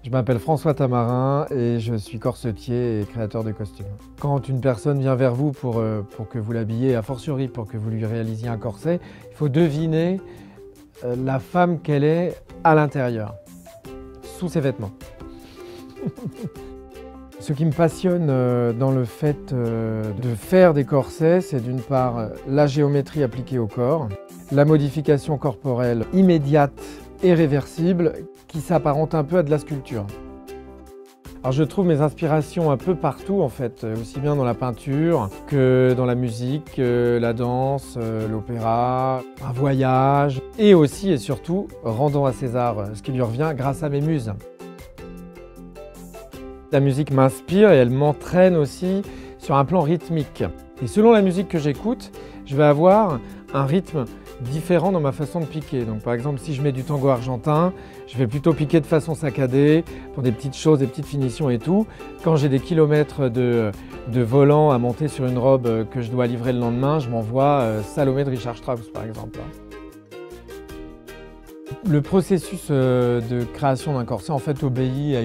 Je m'appelle François Tamarin et je suis corsetier et créateur de costumes. Quand une personne vient vers vous pour que vous l'habillez, a fortiori pour que vous lui réalisiez un corset, il faut deviner la femme qu'elle est à l'intérieur, sous ses vêtements. Ce qui me passionne dans le fait de faire des corsets, c'est d'une part la géométrie appliquée au corps, la modification corporelle immédiate et réversible qui s'apparente un peu à de la sculpture. Alors je trouve mes inspirations un peu partout en fait, aussi bien dans la peinture que dans la musique, la danse, l'opéra, un voyage et aussi et surtout rendant à César ce qui lui revient grâce à mes muses. La musique m'inspire et elle m'entraîne aussi sur un plan rythmique. Et selon la musique que j'écoute, je vais avoir un rythme différent dans ma façon de piquer. Donc par exemple, si je mets du tango argentin, je vais plutôt piquer de façon saccadée pour des petites choses, des petites finitions et tout. Quand j'ai des kilomètres de volant à monter sur une robe que je dois livrer le lendemain, je m'envoie Salomé de Richard Strauss par exemple. Le processus de création d'un corset en fait obéit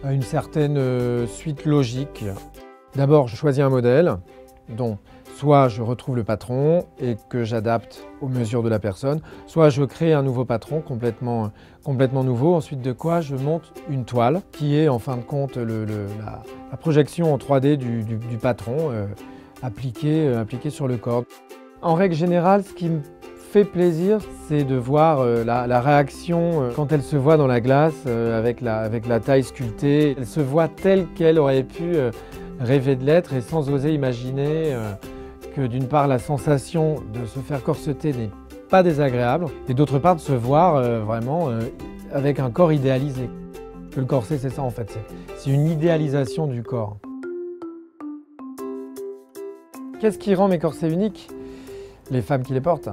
à une certaine suite logique. D'abord, je choisis un modèle dont soit je retrouve le patron et que j'adapte aux mesures de la personne, soit je crée un nouveau patron complètement nouveau, ensuite de quoi je monte une toile qui est en fin de compte la projection en 3D du patron appliqué sur le corps. En règle générale, ce qui me fait plaisir, c'est de voir la réaction quand elle se voit dans la glace avec la taille sculptée. Elle se voit telle qu'elle aurait pu rêver de l'être et sans oser imaginer que d'une part la sensation de se faire corseter n'est pas désagréable et d'autre part de se voir vraiment avec un corps idéalisé. Le corset c'est ça en fait, c'est une idéalisation du corps. Qu'est-ce qui rend mes corsets uniques? Les femmes qui les portent.